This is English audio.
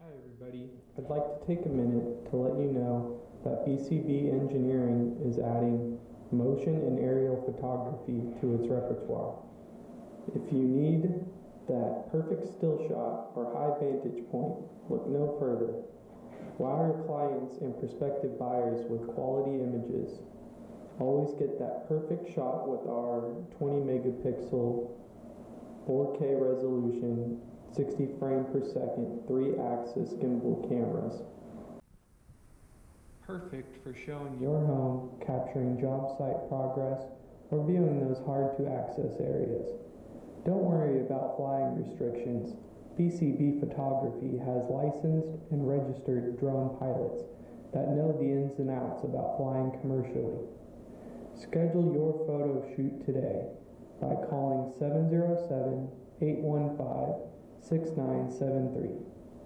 Hi everybody, I'd like to take a minute to let you know that BCB Engineering is adding motion and aerial photography to its repertoire. If you need that perfect still shot or high vantage point, look no further. Wow your clients and prospective buyers with quality images. Always get that perfect shot with our 20 megapixel 4K resolution 60 frame per second 3-axis gimbal cameras. Perfect for showing your home, capturing job site progress, or viewing those hard to access areas. Don't worry about flying restrictions. BCB Photography has licensed and registered drone pilots that know the ins and outs about flying commercially. Schedule your photo shoot today by calling 707-815-6973.